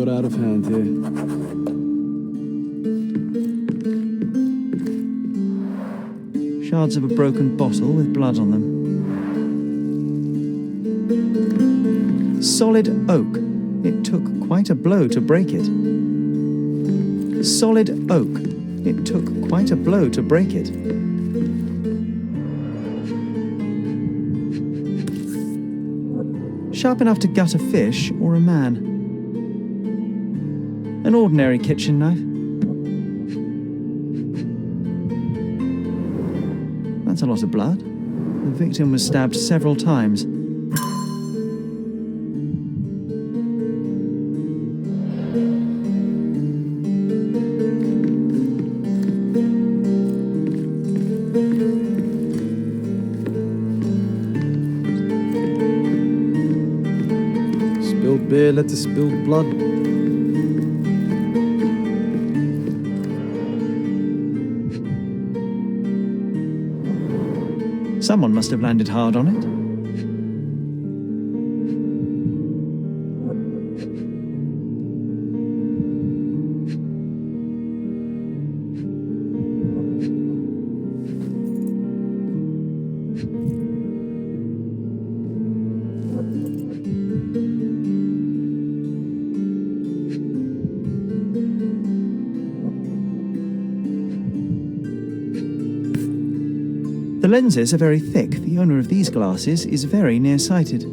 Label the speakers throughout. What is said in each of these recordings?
Speaker 1: got out of hand here.
Speaker 2: Shards of a broken bottle with blood on them. Solid oak. It took quite a blow to break it. Solid oak. It took quite a blow to break it. Sharp enough to gut a fish or a man. An ordinary kitchen knife. That's a lot of blood. The victim was stabbed several times.
Speaker 1: Spilled beer led to spilled blood.
Speaker 2: Someone must have landed hard on it. The lenses are very thick. The owner of these glasses is very nearsighted.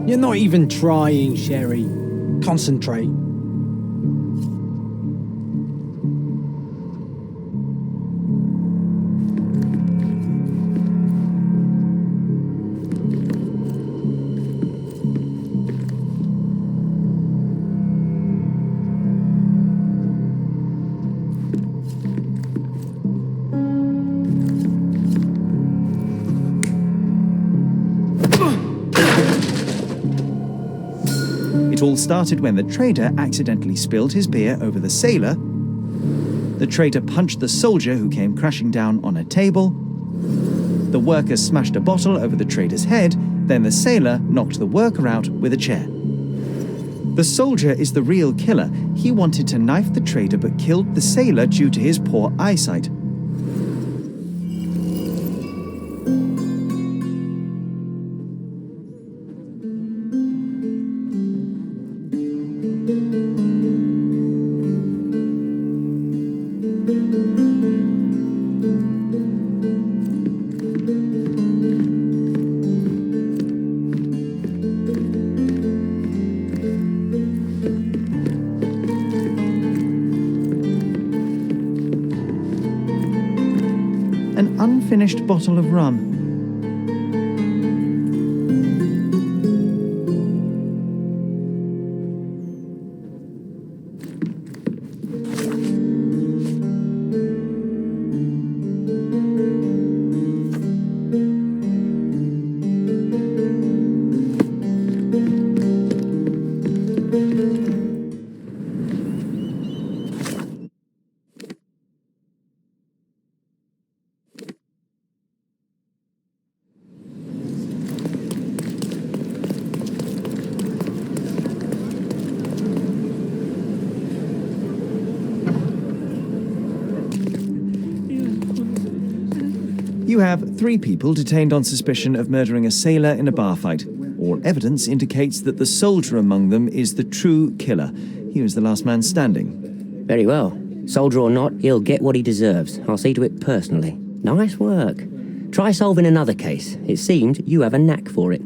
Speaker 3: You're not even trying, Sherry. Concentrate.
Speaker 2: It all started when the trader accidentally spilled his beer over the sailor. The trader punched the soldier who came crashing down on a table. The worker smashed a bottle over the trader's head, then the sailor knocked the worker out with a chair. The soldier is the real killer. He wanted to knife the trader but killed the sailor due to his poor eyesight. An unfinished bottle of rum. You have 3 people detained on suspicion of murdering a sailor in a bar fight. All evidence indicates that the soldier among them is the true killer. He was the last man standing.
Speaker 4: Very well. Soldier or not, he'll get what he deserves. I'll see to it personally. Nice work. Try solving another case. It seems you have a knack for it.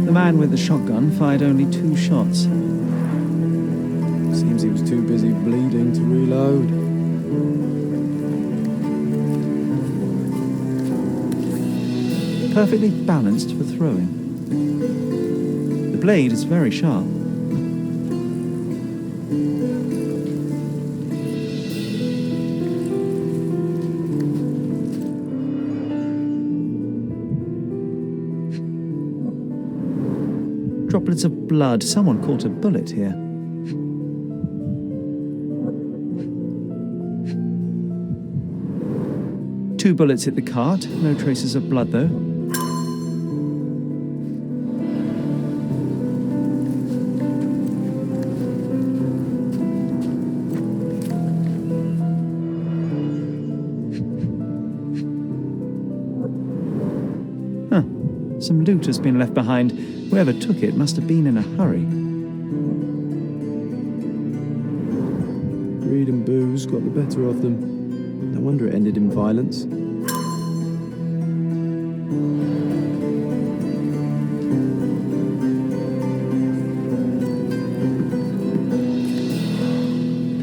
Speaker 2: The man with the shotgun fired only 2 shots.
Speaker 1: Seems he was too busy bleeding to reload.
Speaker 2: Perfectly balanced for throwing. The blade is very sharp. Droplets of blood. Someone caught a bullet here. Two bullets hit the cart. No traces of blood, though. Some loot has been left behind. Whoever took it must have been in a hurry.
Speaker 1: Greed and booze got the better of them. No wonder it ended in violence.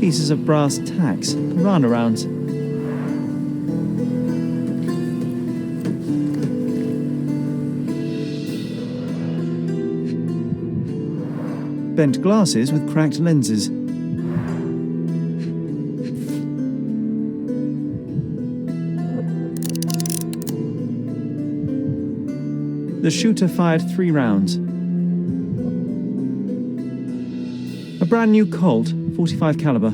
Speaker 2: Pieces of brass tacks, piranha rounds. Bent glasses with cracked lenses. The shooter fired 3 rounds. A brand new Colt, 45 caliber.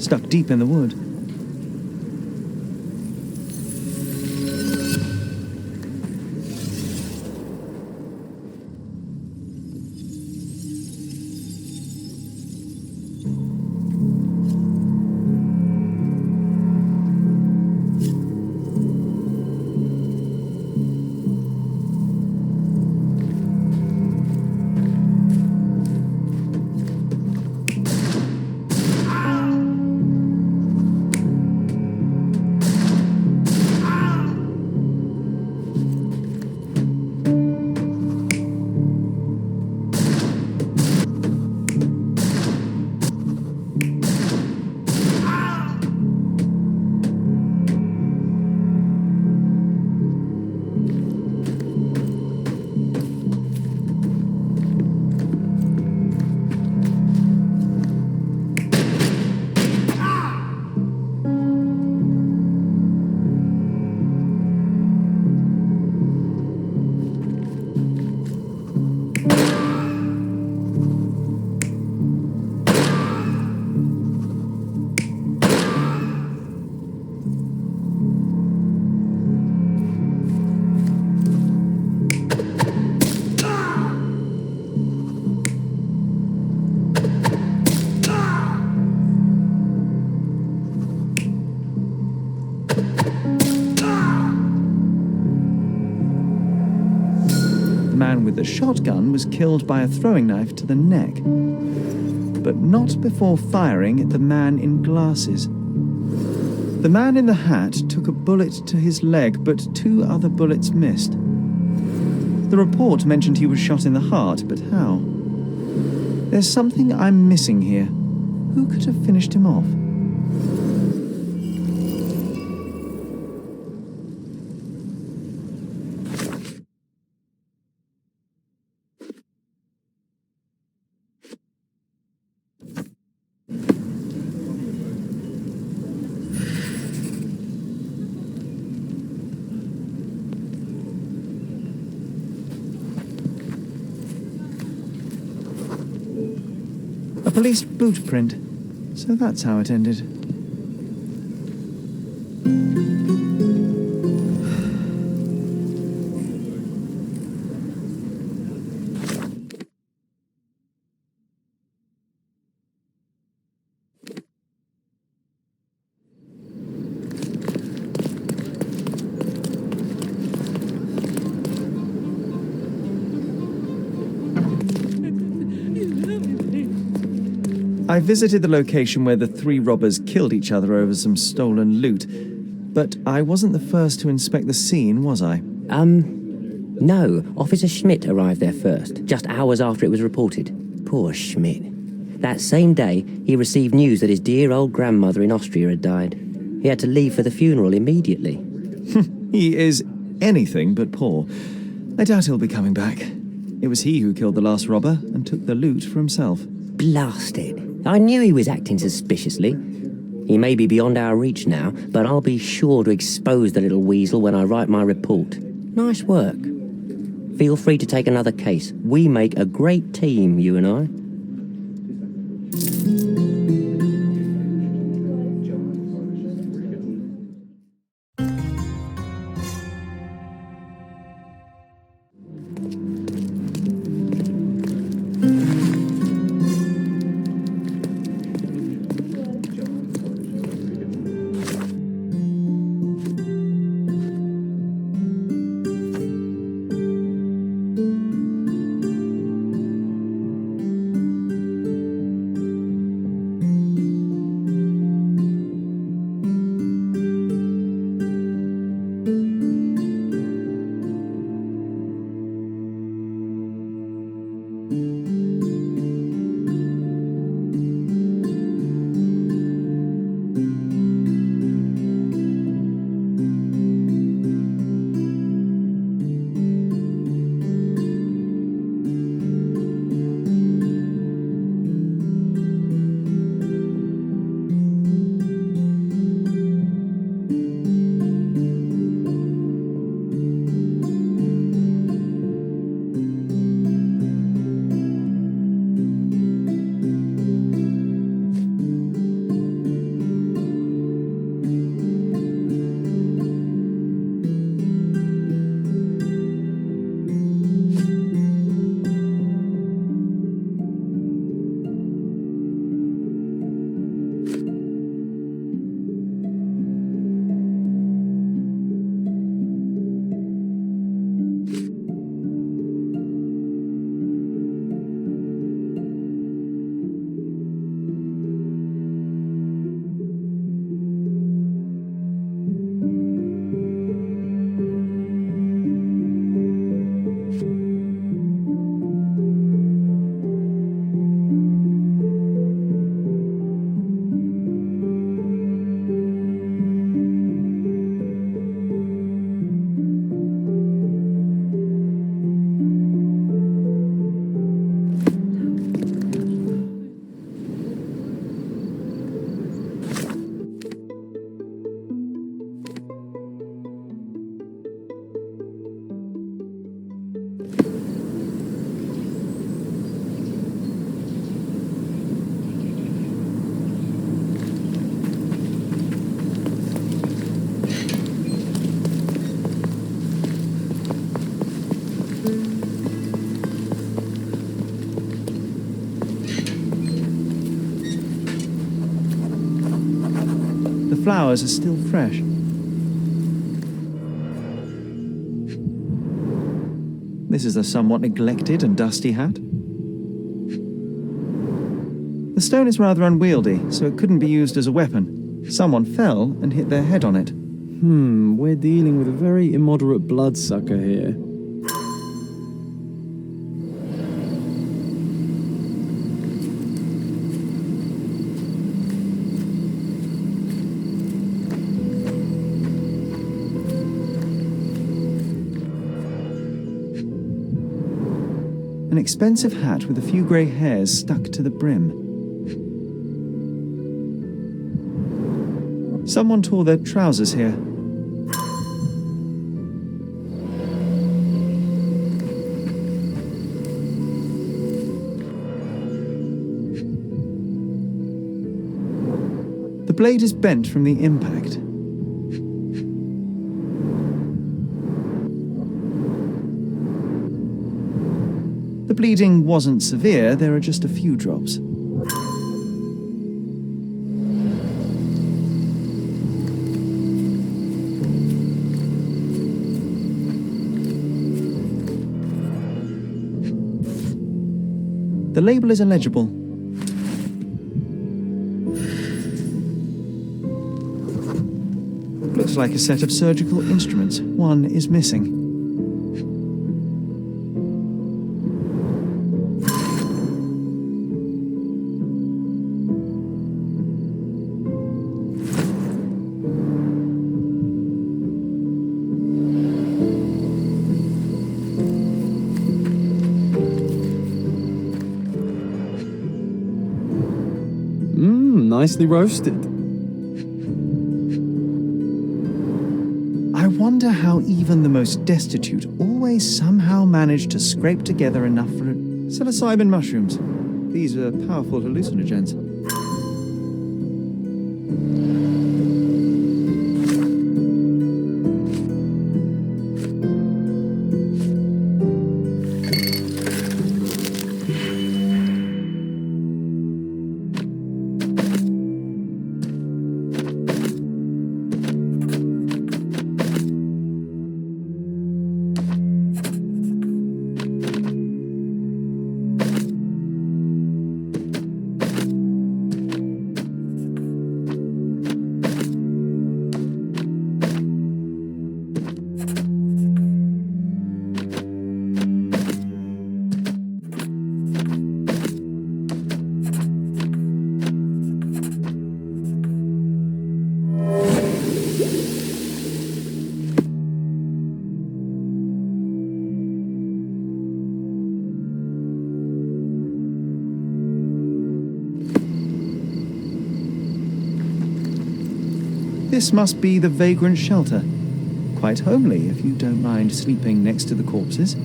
Speaker 2: stuck deep in the wood. The shotgun was killed by a throwing knife to the neck, but not before firing at the man in glasses. The man in the hat took a bullet to his leg, but 2 other bullets missed. The report mentioned he was shot in the heart, but how? There's something I'm missing here. Who could have finished him off? Police boot print. So that's how it ended. I visited the location where the 3 robbers killed each other over some stolen loot, but I wasn't the first to inspect the scene, was I?
Speaker 4: No. Officer Schmidt arrived there first, just hours after it was reported. Poor Schmidt. That same day, he received news that his dear old grandmother in Austria had died. He had to leave for the funeral immediately.
Speaker 2: He is anything but poor. I doubt he'll be coming back. It was he who killed the last robber and took the loot for himself.
Speaker 4: Blast it. I knew he was acting suspiciously. He may be beyond our reach now, but I'll be sure to expose the little weasel when I write my report. Nice work. Feel free to take another case. We make a great team, you and I.
Speaker 2: The flowers are still fresh. This is a somewhat neglected and dusty hat. The stone is rather unwieldy, so it couldn't be used as a weapon. Someone fell and hit their head on it.
Speaker 1: We're dealing with a very immoderate bloodsucker here.
Speaker 2: An expensive hat with a few grey hairs stuck to the brim. Someone tore their trousers here. The blade is bent from the impact. The bleeding wasn't severe, there are just a few drops. The label is illegible. Looks like a set of surgical instruments. One is missing.
Speaker 1: Nicely roasted.
Speaker 2: I wonder how even the most destitute always somehow manage to scrape together enough for psilocybin mushrooms. These are powerful hallucinogens. This must be the vagrant shelter. Quite homely, if you don't mind sleeping next to the corpses.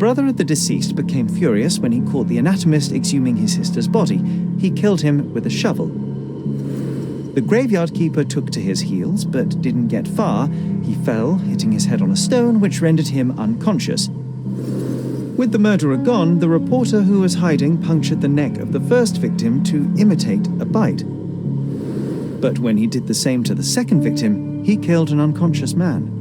Speaker 2: brother of the deceased became furious when he caught the anatomist exhuming his sister's body. He killed him with a shovel. The graveyard keeper took to his heels, but didn't get far. He fell, hitting his head on a stone, which rendered him unconscious. With the murderer gone, the reporter who was hiding punctured the neck of the first victim to imitate a bite. But when he did the same to the second victim, he killed an unconscious man.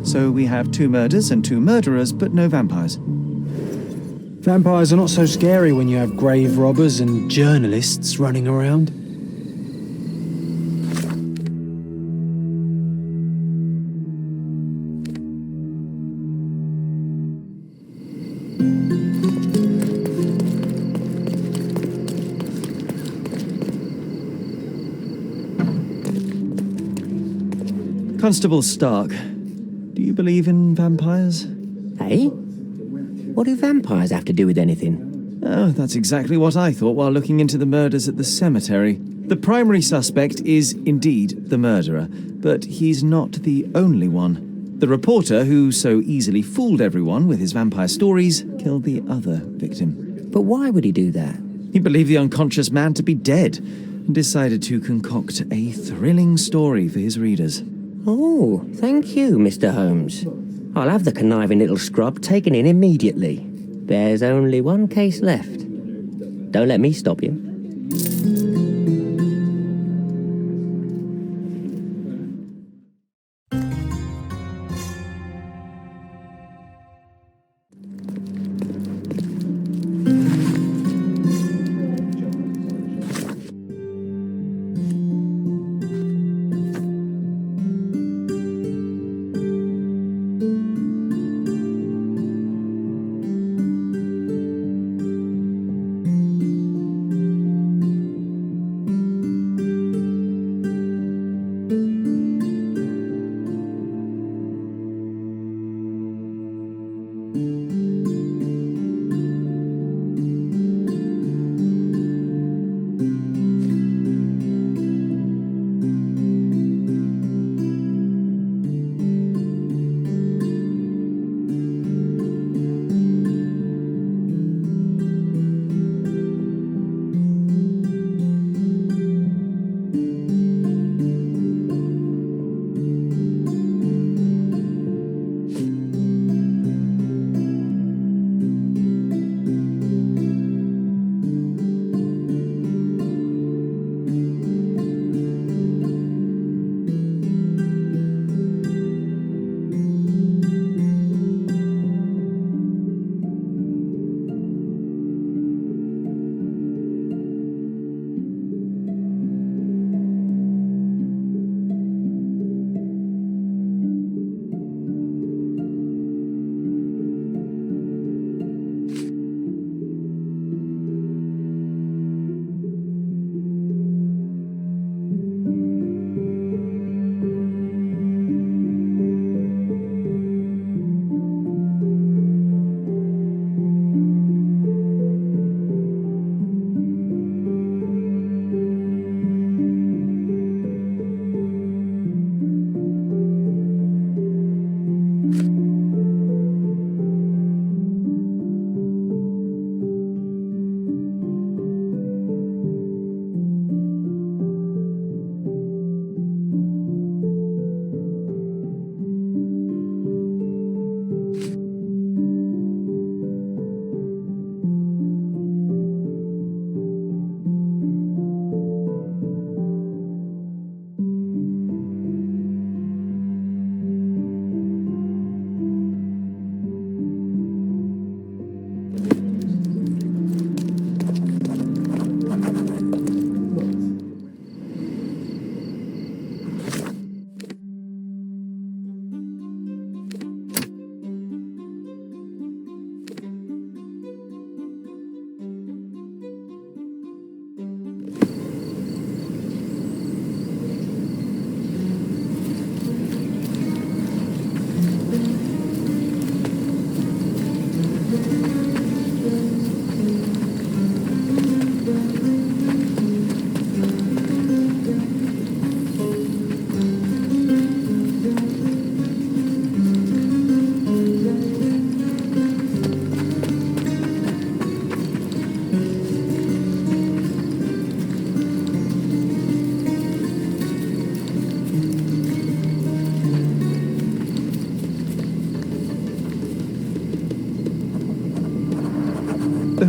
Speaker 2: So we have 2 murders and 2 murderers, but no vampires.
Speaker 3: Vampires are not so scary when you have grave robbers and journalists running around.
Speaker 2: Constable Stark, do you believe in vampires?
Speaker 4: Eh? What do vampires have to do with anything?
Speaker 2: Oh, that's exactly what I thought while looking into the murders at the cemetery. The primary suspect is indeed the murderer, but he's not the only one. The reporter, who so easily fooled everyone with his vampire stories, killed the other victim.
Speaker 4: But why would he do that?
Speaker 2: He believed the unconscious man to be dead and decided to concoct a thrilling story for his readers.
Speaker 4: Oh, thank you, Mr. Holmes. I'll have the conniving little scrub taken in immediately. There's only one case left. Don't let me stop you.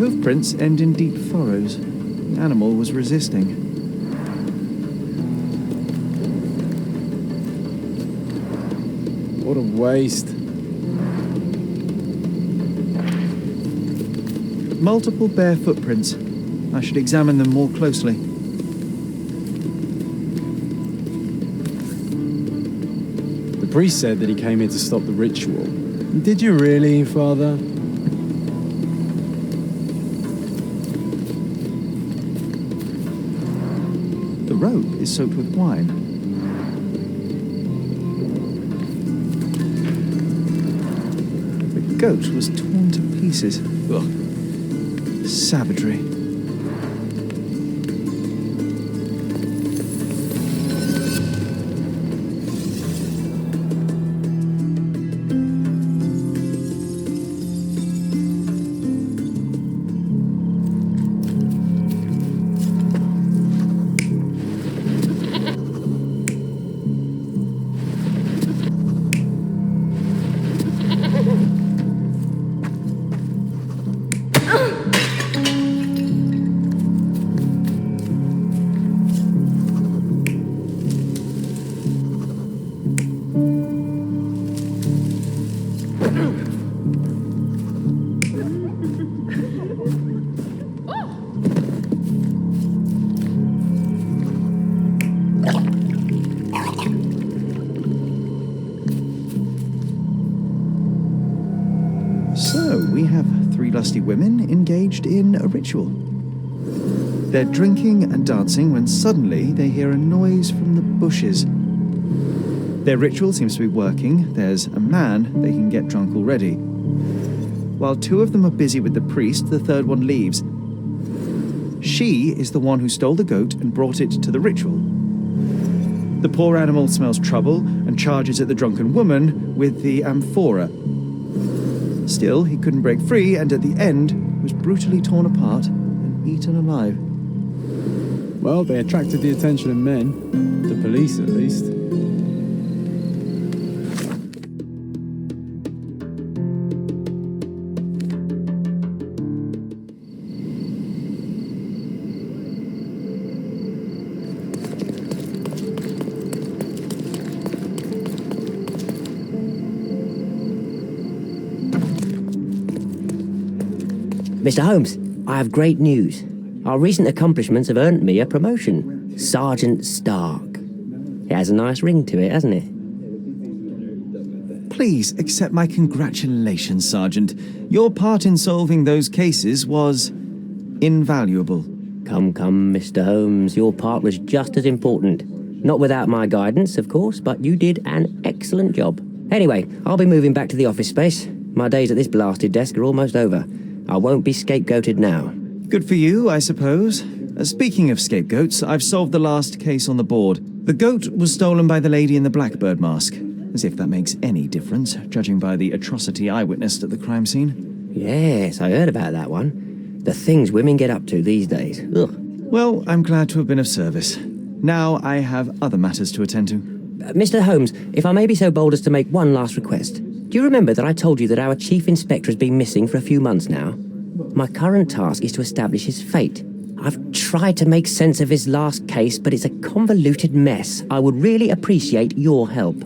Speaker 2: hoof prints end in deep furrows. The animal was resisting.
Speaker 3: What a waste.
Speaker 2: Multiple bare footprints. I should examine them more closely.
Speaker 3: The priest said that he came here to stop the ritual. Did you really, Father?
Speaker 2: The rope is soaked with wine. The goat was torn to pieces. Ugh. Savagery. So, we have three lusty women engaged in a ritual. They're drinking and dancing when suddenly they hear a noise from the bushes. Their ritual seems to be working. There's a man they can get drunk already. While two of them are busy with the priest, the third one leaves. She is the one who stole the goat and brought it to the ritual. The poor animal smells trouble and charges at the drunken woman with the amphora. Still, he couldn't break free, and at the end was brutally torn apart and eaten alive.
Speaker 3: Well, they attracted the attention of men. The police, at least.
Speaker 4: Mr. Holmes, I have great news. Our recent accomplishments have earned me a promotion. Sergeant Stark. It has a nice ring to it, hasn't it?
Speaker 2: Please accept my congratulations, Sergeant. Your part in solving those cases was invaluable.
Speaker 4: Come, Mr. Holmes, your part was just as important. Not without my guidance, of course, but you did an excellent job. Anyway, I'll be moving back to the office space. My days at this blasted desk are almost over. I won't be scapegoated now.
Speaker 2: Good for you, I suppose. Speaking of scapegoats, I've solved the last case on the board. The goat was stolen by the lady in the blackbird mask. As if that makes any difference, judging by the atrocity I witnessed at the crime scene.
Speaker 4: Yes, I heard about that one. The things women get up to these days. Ugh.
Speaker 2: Well, I'm glad to have been of service. Now I have other matters to attend to.
Speaker 4: Mr. Holmes, if I may be so bold as to make one last request. Do you remember that I told you that our chief inspector has been missing for a few months now? My current task is to establish his fate. I've tried to make sense of his last case, but it's a convoluted mess. I would really appreciate your help.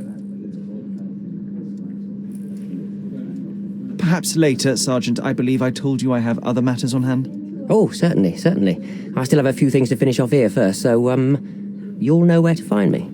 Speaker 2: Perhaps later, Sergeant. I believe I told you I have other matters on hand.
Speaker 4: Oh, certainly. I still have a few things to finish off here first, so, you'll know where to find me.